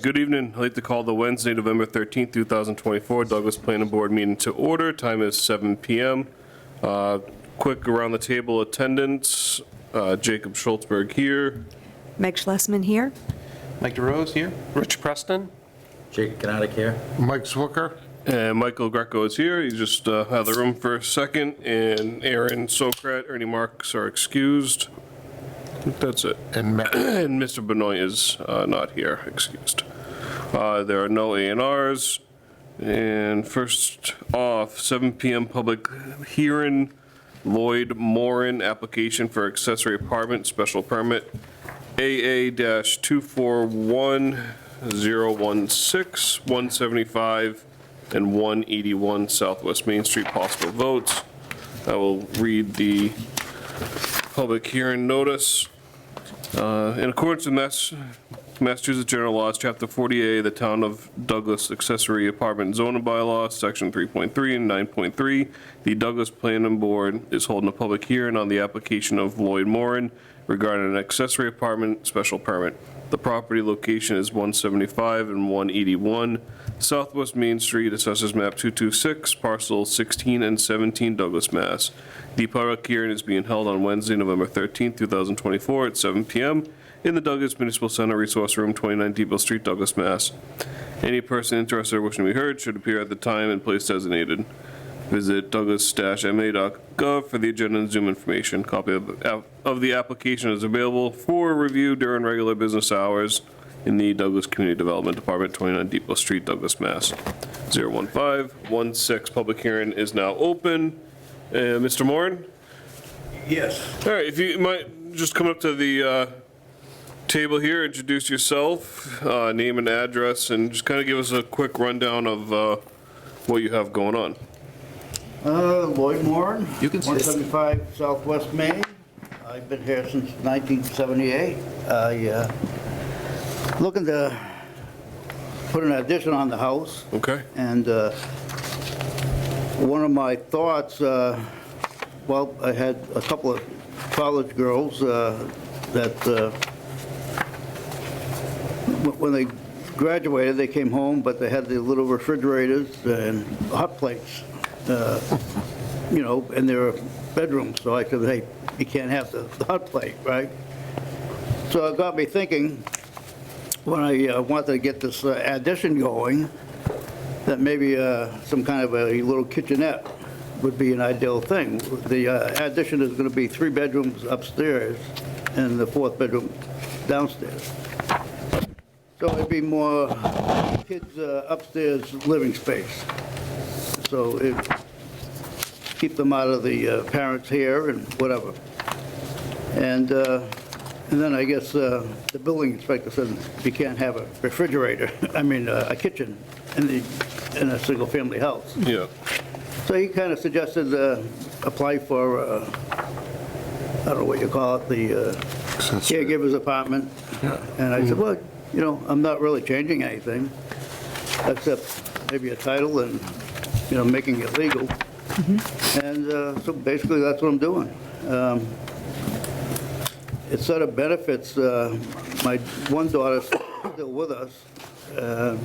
Good evening. I'd like to call the Wednesday, November 13th, 2024 Douglas Planning Board meeting to order. Time is 7 p.m. Quick around the table attendance. Jacob Schultzberg here. Meg Schlesman here. Mike DeRose here. Rich Preston. Jake Gnatic here. Mike Swooker. And Michael Greco is here. He's just out of the room for a second. And Aaron Sokrat, Ernie Marks are excused. I think that's it. And Matt. And Mr. Benoit is not here, excused. There are no A&Rs. And first off, 7 p.m. public hearing, Lloyd Moran, application for accessory apartment, special permit, AA-241016, 175, and 181 Southwest Main Street, possible votes. I will read the public hearing notice. In accordance with Massachusetts General Laws, Chapter 40A, the Town of Douglas Accessory Apartment Zoning Bylaw, Section 3.3 and 9.3, the Douglas Planning Board is holding a public hearing on the application of Lloyd Moran regarding an accessory apartment special permit. The property location is 175 and 181 Southwest Main Street, Assessors Map 226, Parcel 16 and 17, Douglas, Mass. The public hearing is being held on Wednesday, November 13th, 2024 at 7 p.m. in the Douglas Municipal Center Resource Room, 29 Depot Street, Douglas, Mass. Any person interested or wishing to be heard should appear at the time and place designated. Visit douglas-ma.gov for the agenda and Zoom information. Copy of the application is available for review during regular business hours in the Douglas Community Development Department, 29 Depot Street, Douglas, Mass. 01516. Public hearing is now open. Mr. Moran? Yes. All right, if you might just come up to the table here, introduce yourself, name and address, and just kind of give us a quick rundown of what you have going on. Lloyd Moran. You can sit. 175 Southwest Main. I've been here since 1978. Looking to put an addition on the house. Okay. And one of my thoughts, well, I had a couple of college girls that when they graduated, they came home, but they had the little refrigerators and hot plates, you know, in their bedrooms. So I said, hey, you can't have the hot plate, right? So it got me thinking, when I wanted to get this addition going, that maybe some kind of a little kitchenette would be an ideal thing. The addition is going to be 3 bedrooms upstairs and the 4th bedroom downstairs. So it'd be more kids' upstairs living space. So it keep them out of the parents' hair and whatever. And then I guess the building inspector said you can't have a refrigerator, I mean a kitchen in a single-family house. Yeah. So he kind of suggested apply for, I don't know what you call it, the caregiver's apartment. Yeah. And I said, well, you know, I'm not really changing anything, except maybe a title and, you know, making it legal. And so basically that's what I'm doing. It sort of benefits, my one daughter's still with us.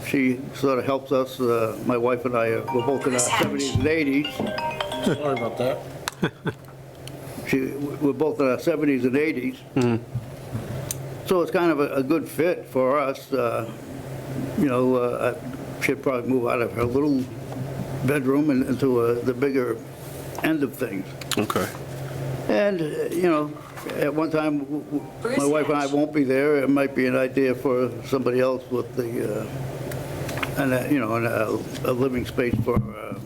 She sort of helps us, my wife and I, we're both in our 70s and 80s. Sorry about that. We're both in our 70s and 80s. So it's kind of a good fit for us. You know, she'd probably move out of her little bedroom and into the bigger end of things. Okay. And, you know, at one time, my wife and I won't be there. It might be an idea for somebody else with the, you know, a living space for a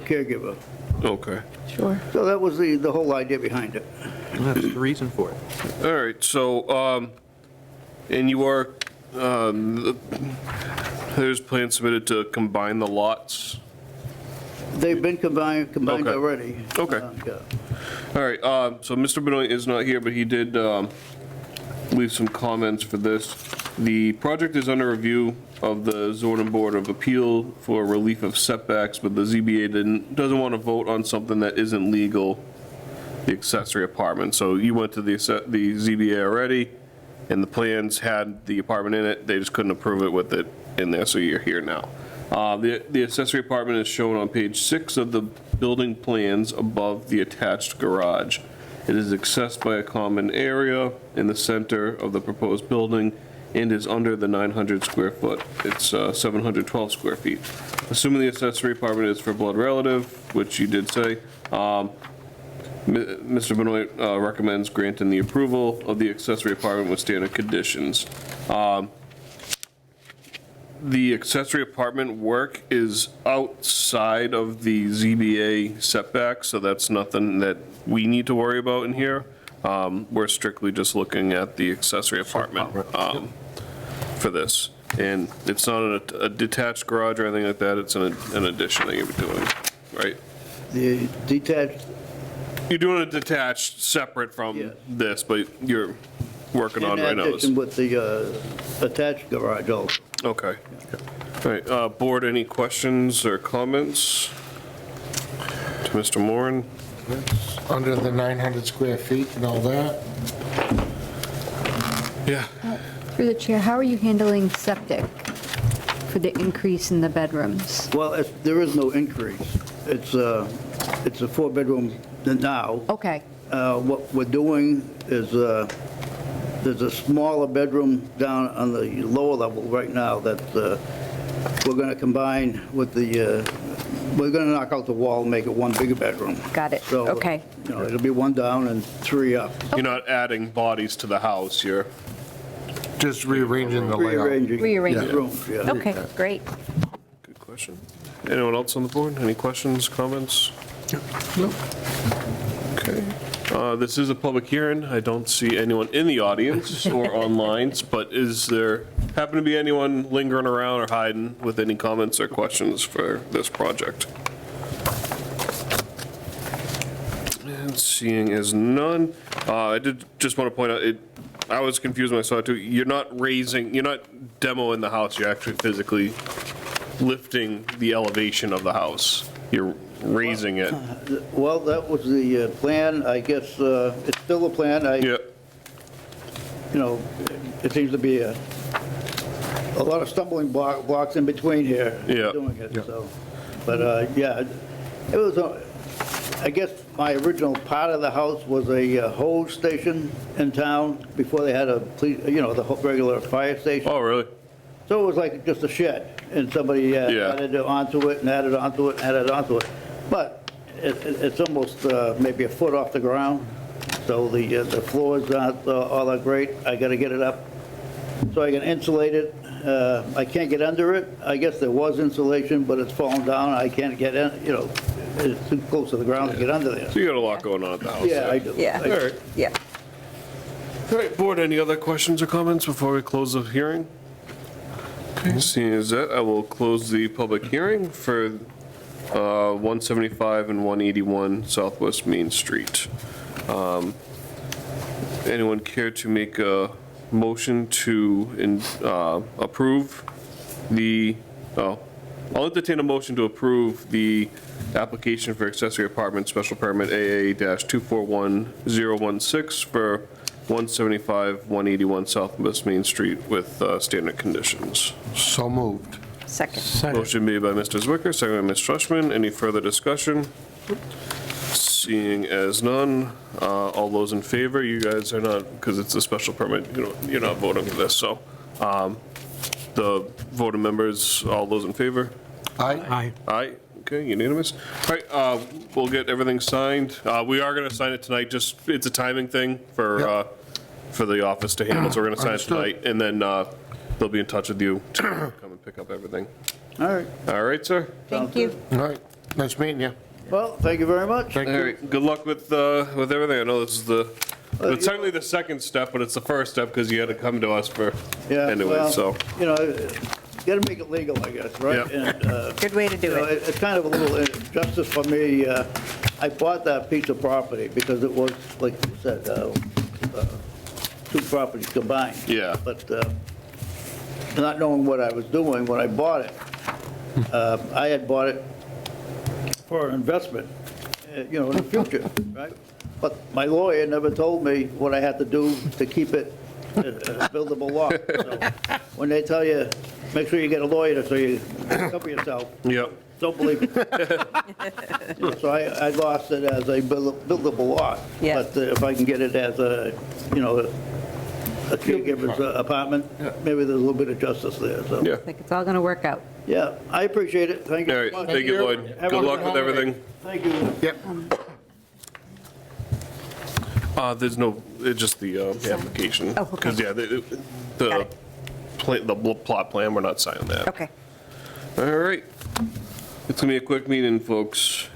caregiver. Okay. Sure. So that was the whole idea behind it. That's the reason for it. All right, so, and you are, there's plans submitted to combine the lots? They've been combined Okay. already. Okay. Yeah. All right, so Mr. Benoit is not here, but he did leave some comments for this. The project is under review of the zoning board of appeal for relief of setbacks, but the ZBA doesn't want to vote on something that isn't legal, the accessory apartment. So you went to the ZBA already, and the plans had the apartment in it, they just couldn't approve it with it in there, so you're here now. The accessory apartment is shown on page 6 of the building plans above the attached garage. It is accessed by a common area in the center of the proposed building and is under the 900 square foot. It's 712 square feet. Assuming the accessory apartment is for blood relative, which you did say, Mr. Benoit recommends granting the approval of the accessory apartment with standard conditions. The accessory apartment work is outside of the ZBA setback, so that's nothing that we need to worry about in here. We're strictly just looking at the accessory apartment for this. And it's not a detached garage or anything like that, it's an addition that you're doing, right? The detached, You're doing a detached, separate from Yes. this, but you're working on in right now. addition with the attached garage also. Okay. All right, board, any questions or comments to Mr. Moran? Under the 900 square feet and all that. Yeah. Through the chair, how are you handling septic for the increase in the bedrooms? Well, there is no increase. It's a 4-bedroom now. Okay, What we're doing is, there's a smaller bedroom down on the lower level right now that we're going to combine with we're going to knock out the wall and make it one bigger bedroom. got it. So, Okay. It'll be 1 down and 3 up. You're not adding bodies to the house, you're, Just rearranging the layout. Rearranging. the rooms, yeah. Okay, great. good question. Anyone else on the board? Any questions, comments? Nope. Okay. This is a public hearing. I don't see anyone in the audience or online, but is there happen to be anyone lingering around or hiding with any comments or questions for this project? And seeing as none, I did just want to point out, I was confused when I saw it too. You're not demoing the house, you're actually physically lifting the elevation of the house. You're raising it. Well, that was the plan. I guess it's still a plan. Yeah. It seems to be a lot of stumbling blocks in between here. Yeah. Doing it, so. But, yeah, it was, I guess my original part of the house was a hose station in town before they had the regular fire station. Oh, really? So it was like just a shed, and somebody added onto it and added onto it and added onto it. But it's almost maybe a foot off the ground, so the floors aren't all that great. I got to get it up so I can insulate it. I can't get under it. I guess there was insulation, but it's fallen down. I can't get in, it's too close to the ground to get under there. So you got a lot going on at the house. Yeah, I do. Yeah. All right. Yeah. All right, board, any other questions or comments before we close the hearing? Okay, seeing as that, I will close the public hearing for 175 and 181 Southwest Main Street. Anyone care to make a motion to approve I'll entertain a motion to approve the application for accessory apartment special permit AA-241016 for 175, 181 Southwest Main Street with standard conditions. So moved. Second. Motion made by Mr. Zwicker, second by Ms. Schlesman. Any further discussion? Seeing as none, all those in favor, you guys are not, because it's a special permit, you're not voting for this, so the voting members, all those in favor? Aye. Aye, okay, unanimous. All right, we'll get everything signed. We are going to sign it tonight, just, it's a timing thing for the office to handle, so we're going to sign it Understood. tonight, and then they'll be in touch with you to come and pick up everything. All right. All right, sir? Thank you. All right. Nice meeting you. Well, thank you very much. Thank All you. right, good luck with everything. I know this is it's technically the second step, but it's the first step because you had to come to us for, Yeah, anyway, well, so. You got to make it legal, I guess, right? Yeah. And, Good way to do it. It's kind of a little injustice for me. I bought that piece of property because it was, like you said, 2 properties combined. Yeah. But not knowing what I was doing when I bought it, I had bought it for investment, in the future, right? But my lawyer never told me what I had to do to keep it buildable lot. So when they tell you, make sure you get a lawyer so you cover yourself, Yep. don't believe it. So I lost it as a buildable lot. Yeah. But if I can get it as a, a caregiver's apartment, maybe there's a little bit of justice there, so. Yeah. I think it's all going to work out. Yeah, I appreciate it. Thank you. All very right, much. thank you, Lloyd. Have Good a luck with everything. Thank you. Yep. There's no, it's just the application. Oh, okay. Because, yeah, Got the it. the plot plan, we're not signing that. Okay. All right. It's gonna be a quick meeting, folks.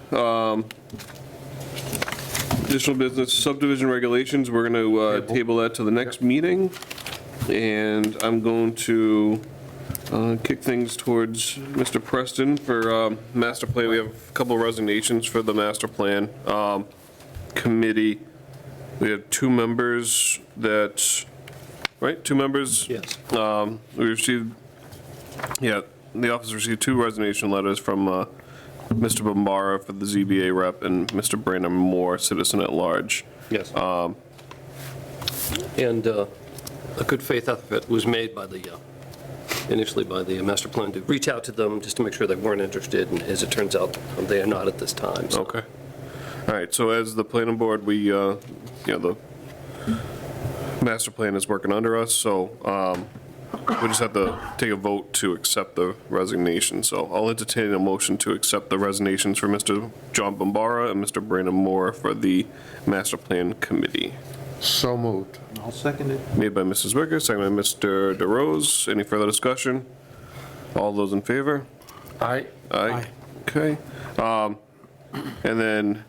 Additional business subdivision regulations, we're gonna table that to the next meeting. And I'm going to kick things towards Mr. Preston for master plan. We have a couple resignations for the master plan committee. We have 2 members that, right, 2 members? Yes. We received, yeah, the office received 2 resignation letters from Mr. Bombara for the ZBA rep and Mr. Brandon Moore, citizen at large. Yes. And a good faith effort was made by the, initially by the master plan to reach out to them just to make sure they weren't interested, and as it turns out, they are not at this time. So Okay. All right, so as the planning board, we, the master plan is working under us, so we just have to take a vote to accept the resignation. So I'll entertain a motion to accept the resignations for Mr. John Bombara and Mr. Brandon Moore for the master plan committee. So moved. I'll second it. Made by Mrs. Wicker, seconded by Mr. DeRose. Any further discussion? All those in favor? Aye. Aye. Okay. And then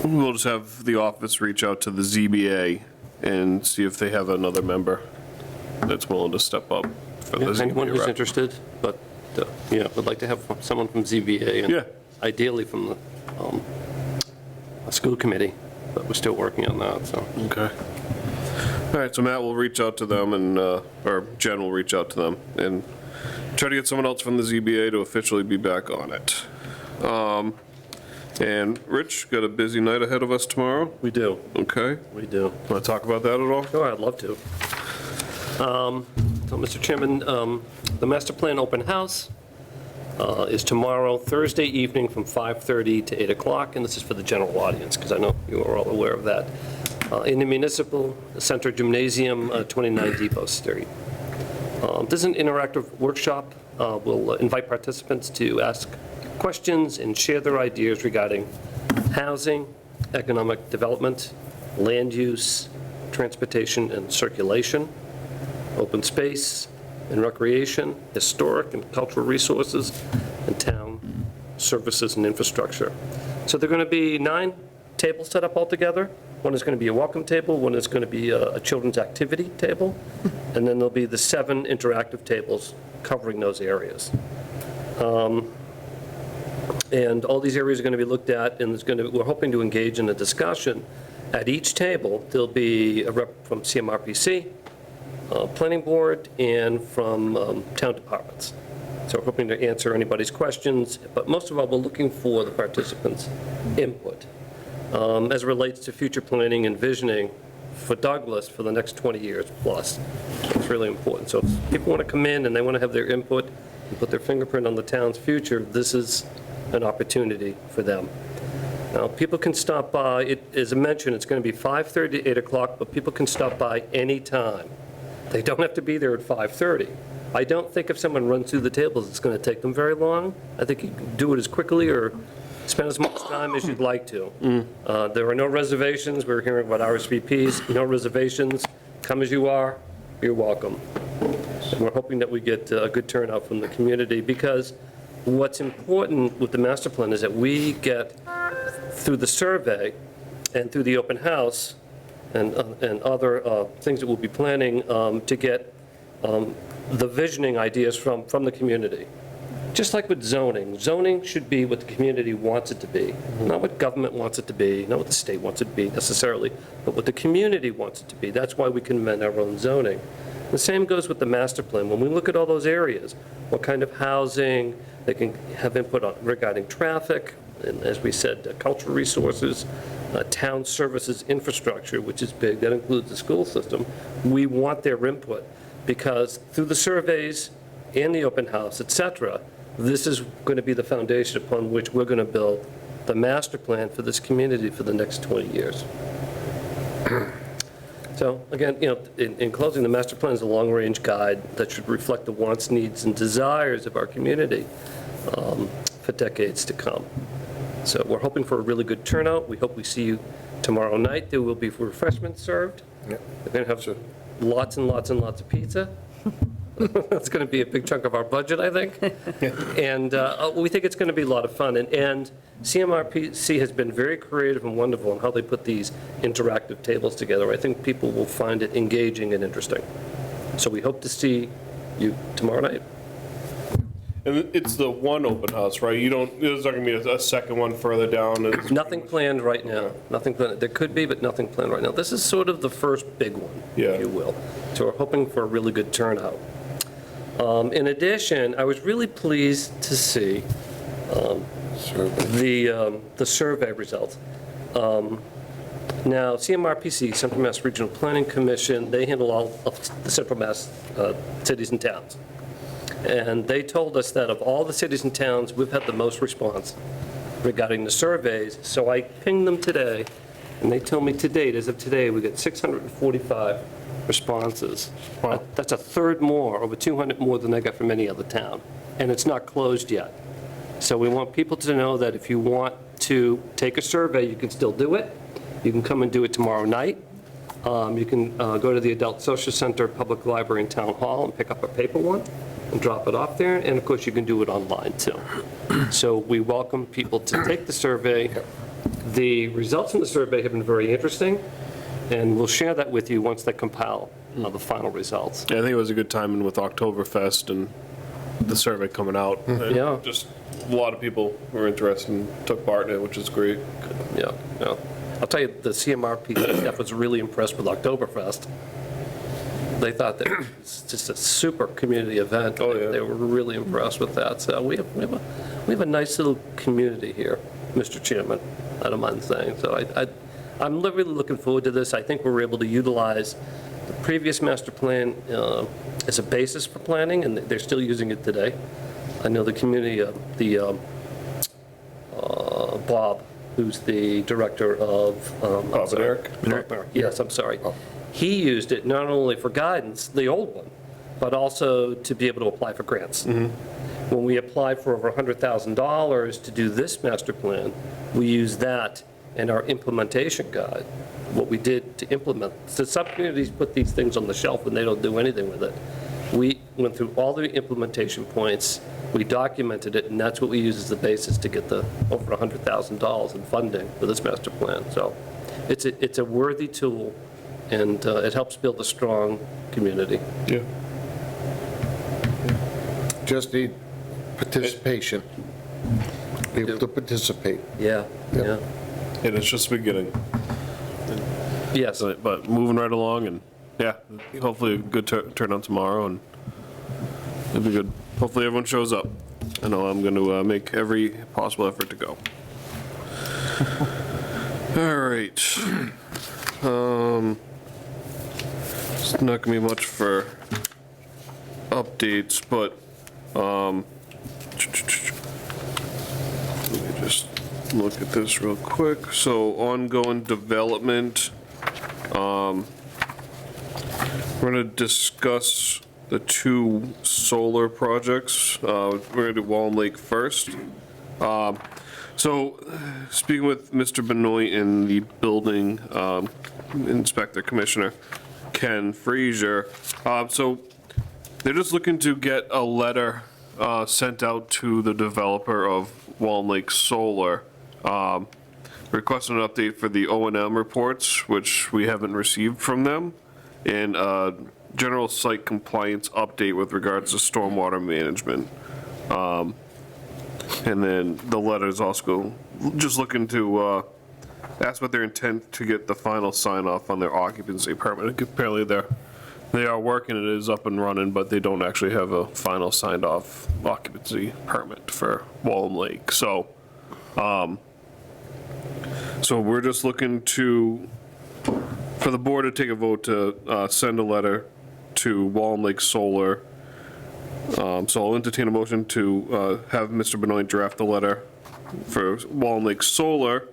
we'll just have the office reach out to the ZBA and see if they have another member that's willing to step up for the If anyone ZBA who's rep. interested, but, yeah, would like to have someone from ZBA. Yeah. And ideally from the school committee, but we're still working on that, so. Okay. All right, so Matt will reach out to them and, or Jen will reach out to them and try to get someone else from the ZBA to officially be back on it. And Rich, got a busy night ahead of us tomorrow? We do, Okay. we do. Want to talk about that at all? Sure, I'd love to. So, Mr. Chairman, the master plan open house is tomorrow, Thursday evening from 5:30 to 8 o'clock, and this is for the general audience, because I know you are all aware of that, in the Municipal Center Gymnasium, 29 Depot Street. This is an interactive workshop. We'll invite participants to ask questions and share their ideas regarding housing, economic development, land use, transportation and circulation, open space and recreation, historic and cultural resources, and town services and infrastructure. So there are going to be 9 tables set up altogether. One is going to be a welcome table, one is going to be a children's activity table, and then there'll be the 7 interactive tables covering those areas. And all these areas are going to be looked at, and we're hoping to engage in a discussion. At each table, there'll be a rep from CMRPC, Planning Board, and from town departments. So we're hoping to answer anybody's questions, but most of all, we're looking for the participants' input as it relates to future planning and visioning for Douglas for the next 20 years plus. It's really important. So if people want to come in and they want to have their input and put their fingerprint on the town's future, this is an opportunity for them. Now, people can stop by, as I mentioned, it's going to be 5:30 to 8 o'clock, but people can stop by anytime. They don't have to be there at 5:30. I don't think if someone runs through the tables, it's going to take them very long. I think you can do it as quickly or spend as much time as you'd like to. There are no reservations. We're hearing about RSVPs, no reservations. Come as you are, you're welcome. And we're hoping that we get a good turnout from the community, because what's important with the master plan is that we get through the survey and through the open house and other things that we'll be planning to get the visioning ideas from the community. Just like with zoning, zoning should be what the community wants it to be, not what government wants it to be, not what the state wants it to be necessarily, but what the community wants it to be. That's why we can amend our own zoning. The same goes with the master plan. When we look at all those areas, what kind of housing, they can have input on regarding traffic, and as we said, cultural resources, town services infrastructure, which is big, that includes the school system, we want their input, because through the surveys and the open house, et cetera, this is going to be the foundation upon which we're going to build the master plan for this community for the next 20 years. So again, in closing, the master plan is a long-range guide that should reflect the wants, needs, and desires of our community for decades to come. So we're hoping for a really good turnout. We hope we see you tomorrow night. There will be refreshments served. Yeah. We're going to have lots and lots and lots of pizza. That's going to be a big chunk of our budget, I think. And we think it's going to be a lot of fun. And CMRPC has been very creative and wonderful in how they put these interactive tables together. I think people will find it engaging and interesting. So we hope to see you tomorrow night. And it's the one open house, right? There's not going to be a second one further down? Nothing planned right now. Nothing planned. There could be, but nothing planned right now. This is sort of the first big one, Yeah. if you will. So we're hoping for a really good turnout. In addition, I was really pleased to see the survey results. Now, CMRPC, Central Mass Regional Planning Commission, they handle all of the Central Mass cities and towns. And they told us that of all the cities and towns, we've had the most response regarding the surveys. So I pinged them today, and they told me to date, as of today, we got 645 responses. Wow. That's a third more, over 200 more than they got from any other town. And it's not closed yet. So we want people to know that if you want to take a survey, you can still do it. You can come and do it tomorrow night. You can go to the Adult Social Center, Public Library, and Town Hall and pick up a paper one and drop it off there. And of course, you can do it online too. So we welcome people to take the survey. The results from the survey have been very interesting, and we'll share that with you once they compile the final results. Yeah, I think it was a good timing with Oktoberfest and the survey coming out. And Yeah. Just a lot of people were interested and took part in it, which is great. Yeah, yeah. I'll tell you, the CMRP staff was really impressed with Oktoberfest. They thought that it was just a super community event. Oh, yeah. They were really impressed with that. So we have a nice little community here, Mr. Chairman, I don't mind saying. So I'm really looking forward to this. I think we're able to utilize the previous master plan as a basis for planning, and they're still using it today. I know the community, Bob, who's the director of... Bob and Eric? Yes, I'm sorry. He used it not only for guidance, the old one, but also to be able to apply for grants. When we applied for over $100,000 to do this master plan, we used that in our implementation guide, what we did to implement. So some communities put these things on the shelf and they don't do anything with it. We went through all the implementation points, we documented it, and that's what we use as the basis to get the over $100,000 in funding for this master plan. So it's a worthy tool, and it helps build a strong community. Yeah. Just need participation. People to participate. Yeah, yeah. And it's just the beginning. Yes, But moving right along, and yeah, hopefully a good turnout tomorrow, and it'll be good. Hopefully everyone shows up. I know I'm going to make every possible effort to go. All right. It's not going to be much for updates, but let me just look at this real quick. So ongoing development. We're going to discuss the two solar projects. We're going to do Wallen Lake first. So speaking with Mr. Benoit and the building inspector commissioner, Ken Frazier, so they're just looking to get a letter sent out to the developer of Wallen Lake Solar, requesting an update for the O&M reports, which we haven't received from them, and general site compliance update with regards to stormwater management. And then the letters also just looking to ask what their intent to get the final sign off on their occupancy permit. Apparently they are working, it is up and running, but they don't actually have a final signed off occupancy permit for Wallen Lake. So So we're just looking for the board to take a vote to send a letter to Wallen Lake Solar. So I'll entertain a motion to have Mr. Benoit draft the letter for Wallen Lake Solar,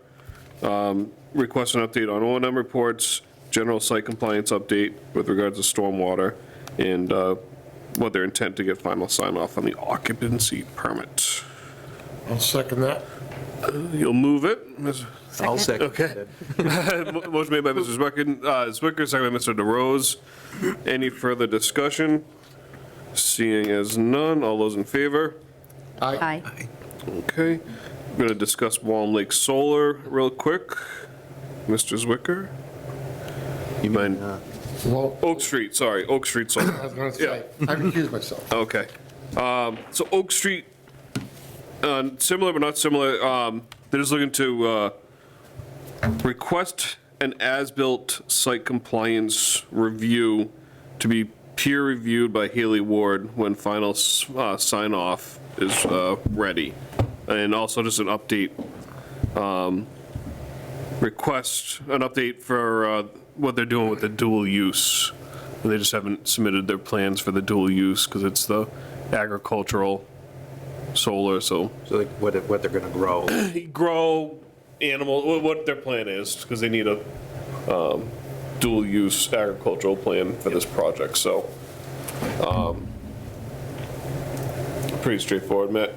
request an update on O&M reports, general site compliance update with regards to stormwater, and what their intent to get final sign-off on the occupancy permit. I'll second that. You'll move it, Ms. I'll second Okay. that. Motion made by Mr. Zwicker, second by Mr. DeRose. Any further discussion? Seeing as none, all those in favor? Aye. Okay. I'm going to discuss Wallen Lake Solar real quick. Mr. Zwicker? You mean, Well, Oak Street, sorry, Oak Street I Solar. was gonna say, I recused myself. Okay. So Oak Street, similar but not similar, they're just looking to request an as-built site compliance review to be peer-reviewed by Haley Ward when final sign-off is ready. And also just an update, request an update for what they're doing with the dual use. They just haven't submitted their plans for the dual use because it's the agricultural solar, so so like what they're gonna grow? grow animal, what their plan is, because they need a dual use agricultural plan for this project, so pretty straightforward, Matt.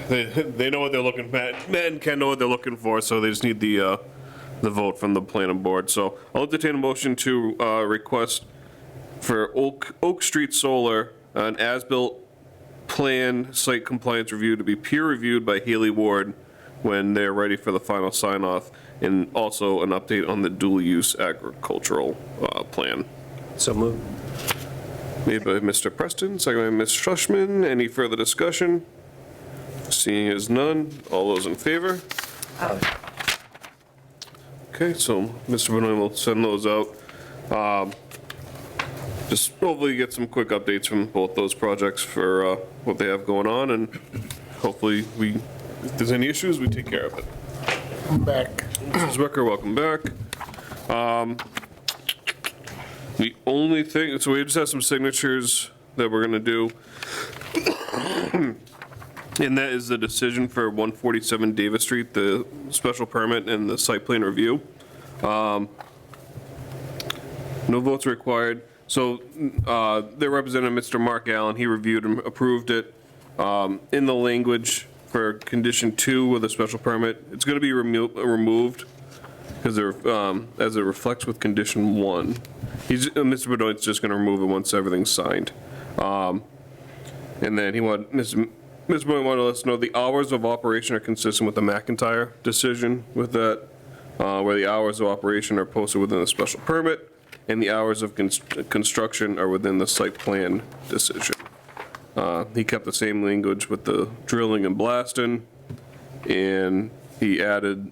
They know what they're looking, Matt and Ken know what they're looking for, so they just need the vote from the planning board. So I'll entertain a motion to request for Oak Street Solar, an as-built plan site compliance review to be peer-reviewed by Haley Ward when they're ready for the final sign-off, and also an update on the dual-use agricultural plan. So moved. Made by Mr. Preston, second by Ms. Shushman. Any further discussion? Seeing as none, all those in favor? Okay, so Mr. Benoit will send those out. Just hopefully get some quick updates from both those projects for what they have going on, and hopefully if there's any issues, we take care of it. I'm back. Mrs. Zwicker, welcome back. The only thing, so we just have some signatures that we're gonna do. And that is the decision for 147 Davis Street, the special permit and the site plan review. No votes required. So their representative, Mr. Mark Allen, he reviewed and approved it. In the language for condition 2 of the special permit, it's going to be removed because as it reflects with condition 1. Mr. Benoit's just going to remove it once everything's signed. And then Mr. Benoit wanted to let us know the hours of operation are consistent with the McIntyre decision with that, where the hours of operation are posted within the special permit, and the hours of construction are within the site plan decision. He kept the same language with the drilling and blasting, and he added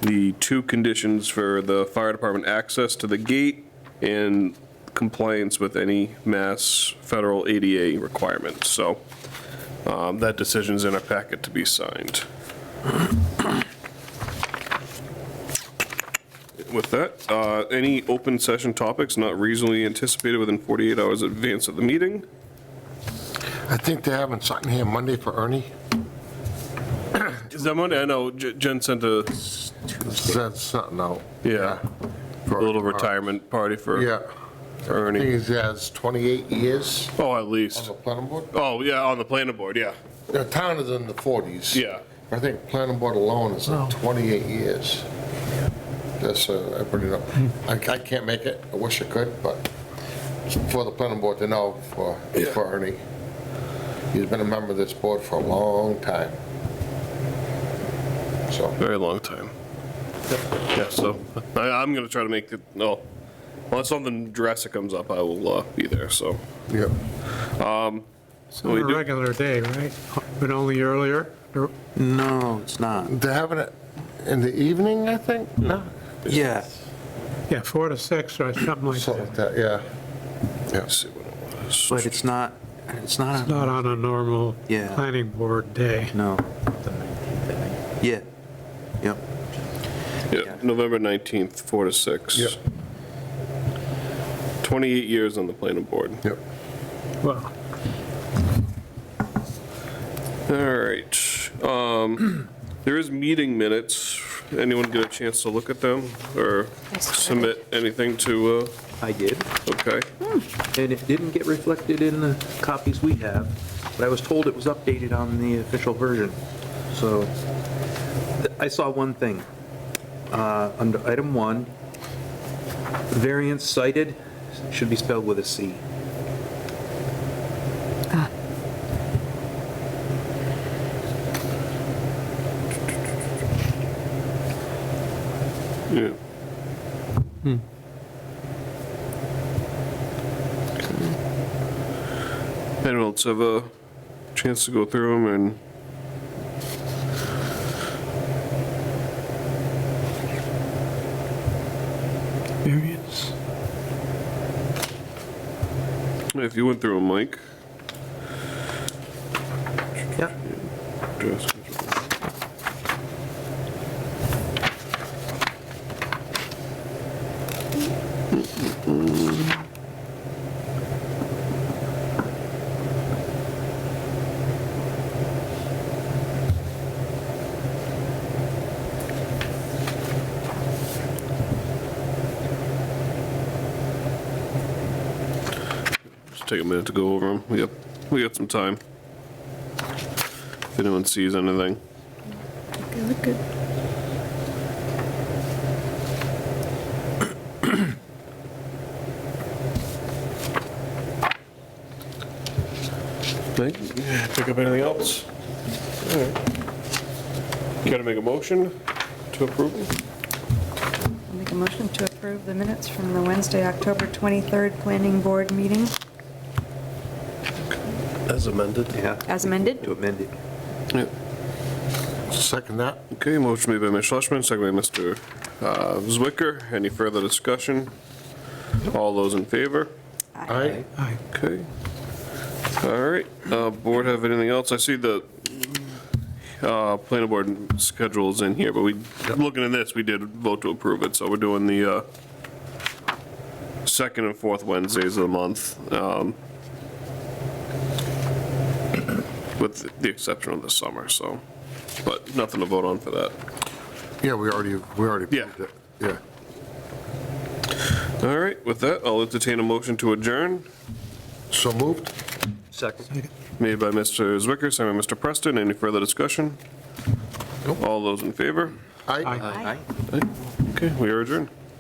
the 2 conditions for the fire department access to the gate and compliance with any mass federal ADA requirements. So that decision's in our packet to be signed. With that, any open session topics not reasonably anticipated within 48 hours in advance of the meeting? I think they're having something here Monday for Ernie. Is that Monday? I know Jen sent a, Said something out. yeah, a little retirement party for Yeah. I Ernie. think he has 28 years Oh, at on least. the planning board. Oh, yeah, on the planning board, yeah. The town is in the 40s. Yeah. I think planning board alone is 28 years. That's, I pretty know. I can't make it, I wish I could, but for the planning board to know for Ernie. He's been a member of this board for a long time. So, Very long time. Yeah, so I'm going to try to make it, no, unless something drastic comes up, I will be there, so. yeah. It's on a regular day, right? But only earlier? No, it's not. They're having it in the evening, I think? No. Yeah, Yeah, 4 to 6 or something like Something like that. that, yeah. Yeah. Let's see what it was. but it's not, Not on a normal Yeah. planning board day. no. Yeah, yep. Yeah, November 19th, 4 to 6. Yep. 28 years on the planning board. Yep. Well, All right. There is meeting minutes. Anyone get a chance to look at them or I started. submit anything to, I did, okay. and it didn't get reflected in the copies we have, but I was told it was updated on the official version. So I saw one thing. Under item 1, variance cited should be spelled with a C. Yeah. Anyone else have a chance to go through them and? variance. If you went through them, Mike. Yeah. Just- Just take a minute to go over them. We got some time. If anyone sees anything. They look good. Mike, pick up anything else? All right. Got to make a motion to approve them? I'll make a motion to approve the minutes from the Wednesday, October 23rd Planning Board meeting As amended. Yeah. as amended. To amend it. Yeah. Second that? Okay, motion made by Ms. Schlesman, second by Mr. Zwicker. Any further discussion? All those in favor? Aye. Aye. Okay. All right, board have anything else? I see the planning board schedules in here, but looking at this, we did vote to approve it, so we're doing the second and fourth Wednesdays of the month, with the exception of the summer, so, but nothing to vote on for that. Yeah, we already Yeah. approved it. Yeah. All right, with that, I'll entertain a motion to adjourn, So moved? Second. made by Mr. Zwicker, second by Mr. Preston. Any further discussion? Nope. All those in favor? Aye. Aye. Aye. Okay, we are adjourned.